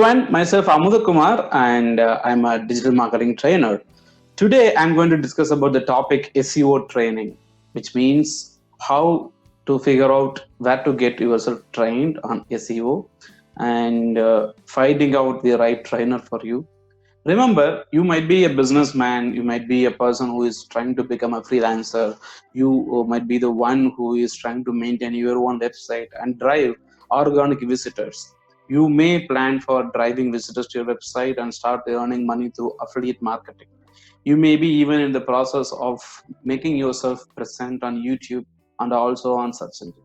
everyone, myself Amudhakumar and I'm a digital marketing trainer. Today I'm going to discuss about the topic SEO training, which means how to figure out where to get yourself trained on SEO and finding out the right trainer for you. Remember, you might be a businessman, you might be a person who is trying to become a freelancer, you might be the one who is trying to maintain your own website and drive organic visitors. You may plan for driving visitors to your website and start earning money through affiliate marketing. You may be even in the process of making yourself present on YouTube and also on search engine.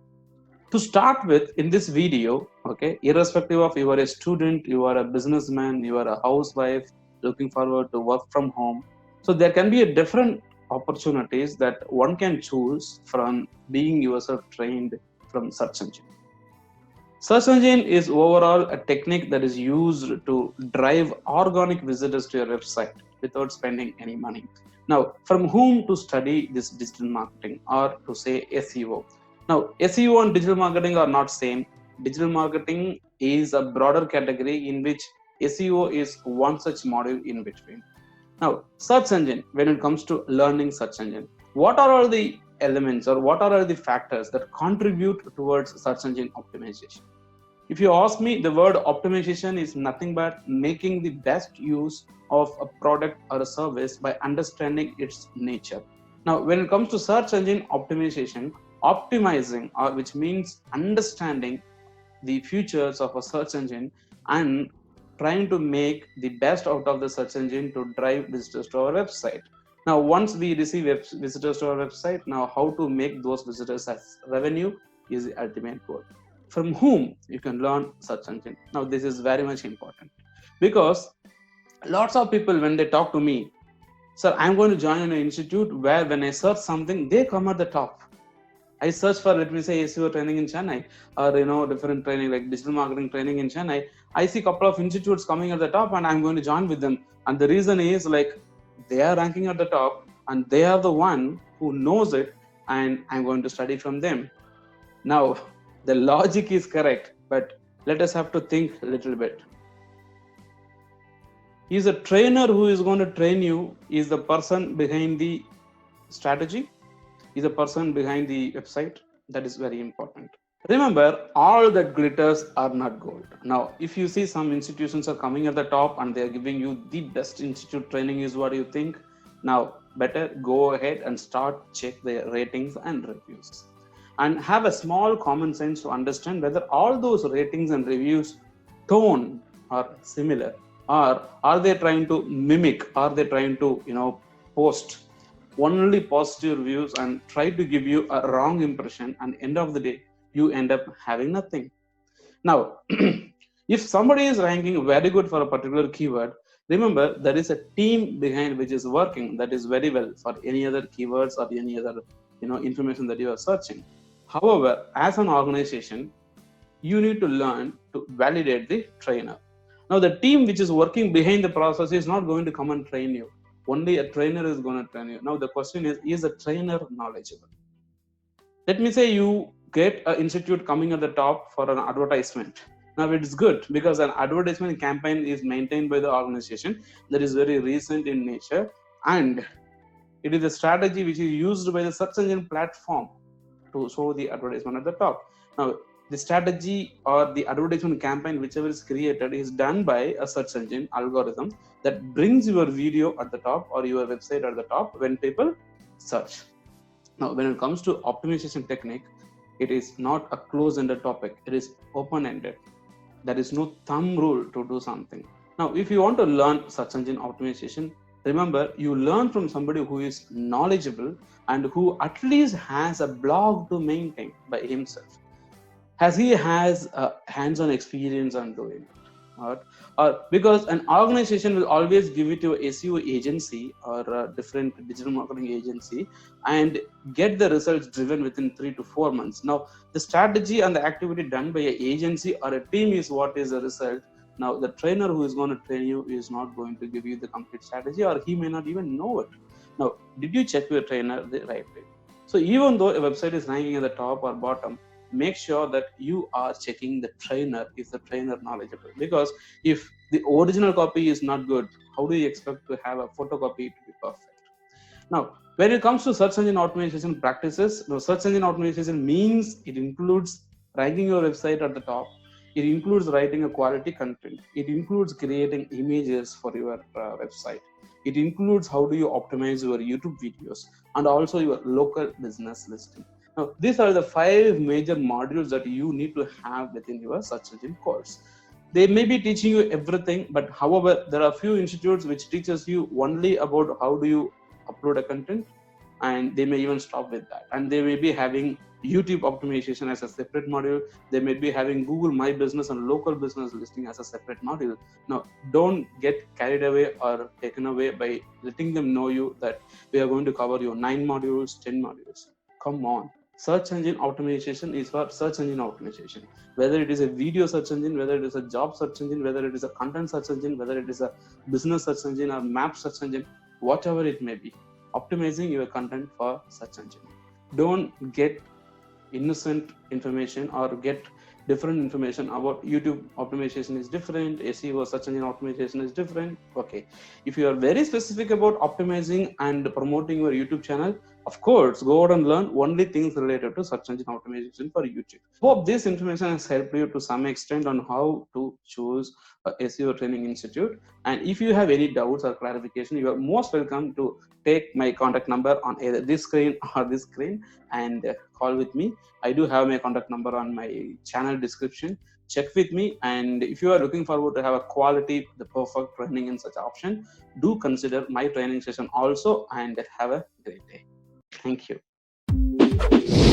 To start with, in this video, okay, irrespective of you are a student, you are a businessman, you are a housewife looking forward to work from home, so there can be a different opportunities that one can choose from being yourself trained from search engine. Search engine is overall a technique that is used to drive organic visitors to your website without spending any money. Now, from whom to study this digital marketing or to say SEO? Now, SEO and digital marketing are not same. Digital marketing is a broader category in which SEO is one such module in between. Now, search engine, when it comes to learning search engine, what are all the elements or what are all the factors that contribute towards search engine optimization? If you ask me, the word optimization is nothing but making the best use of a product or a service by understanding its nature. Now, when it comes to search engine optimization, optimizing, which means understanding the features of a search engine and trying to make the best out of the search engine to drive visitors to our website. Now, once we receive visitors to our website, now how to make those visitors as revenue is the ultimate goal. From whom you can learn search engine. Now, this is very much important because lots of people, when they talk to me, sir, I'm going to join an institute where when I search something, they come at the top. I search for, let me say, SEO training in Chennai or, different training like digital marketing training in Chennai. I see a couple of institutes coming at the top and I'm going to join with them. And the reason is like they are ranking at the top and they are the one who knows it and I'm going to study from them. Now, the logic is correct, but let us have to think a little bit. Is a trainer who is going to train you is the person behind the strategy, is the person behind the website. That is very important. Remember, all that glitters are not gold. Now, if you see some institutions are coming at the top and they are giving you the best institute training is what you think, now better go ahead and start check their ratings and reviews. And have a small common sense to understand whether all those ratings and reviews tone are similar, or are they trying to mimic, are they trying to post only positive reviews and try to give you a wrong impression, and end of the day you end up having nothing. Now, if somebody is ranking very good for a particular keyword, remember there is a team behind which is working that is very well for any other keywords or any other information that you are searching. However, as an organization, you need to learn to validate the trainer. Now, the team which is working behind the process is not going to come and train you. Only a trainer is going to train you. Now, the question is a trainer knowledgeable? Let me say you get an institute coming at the top for an advertisement. Now, it's good because an advertisement campaign is maintained by the organization that is very recent in nature, and it is a strategy which is used by the search engine platform to show the advertisement at the top. Now, the strategy or the advertisement campaign, whichever is created, is done by a search engine algorithm that brings your video at the top or your website at the top when people search. Now, when it comes to optimization technique, it is not a closed-ended topic. It is open-ended. There is no thumb rule to do something. Now, if you want to learn search engine optimization, remember, you learn from somebody who is knowledgeable and who at least has a blog to maintain by himself, as he has a hands-on experience on doing it. Or because an organization will always give it to a SEO agency or a different digital marketing agency and get the results driven within 3 to 4 months. Now, the strategy and the activity done by an agency or a team is what is the result. Now, the trainer who is going to train you is not going to give you the complete strategy, or he may not even know it. Now, did you check your trainer the right way? So even though a website is ranking at the top or bottom, make sure that you are checking the trainer, is the trainer knowledgeable? Because if the original copy is not good, how do you expect to have a photocopy to be perfect? Now, when it comes to search engine optimization practices, search engine optimization means it includes ranking your website at the top. It includes writing a quality content. It includes creating images for your website. It includes how do you optimize your YouTube videos and also your local business listing. Now, these are the 5 major modules that you need to have within your search engine course. They may be teaching you everything, but however, there are few institutes which teaches you only about how do you upload a content, and they may even stop with that. And they may be having YouTube optimization as a separate module. They may be having Google My Business and local business listing as a separate module. Now, don't get carried away or taken away by letting them know you that we are going to cover your 9 modules, 10 modules. Come on. Search engine optimization is for search engine optimization. Whether it is a video search engine, whether it is a job search engine, whether it is a content search engine, whether it is a business search engine or map search engine, whatever it may be, optimizing your content for search engine. Don't get innocent information or get different information about YouTube optimization is different, SEO search engine optimization is different. Okay, if you are very specific about optimizing and promoting your YouTube channel, of course, go out and learn only things related to search engine optimization for YouTube. Hope this information has helped you to some extent on how to choose a SEO training institute. And if you have any doubts or clarification, you are most welcome to take my contact number on either this screen or this screen and call with me. I do have my contact number on my channel description. Check with me, and if you are looking forward to have a quality, the perfect training in such option, do consider my training session also, and have a great day. Thank you.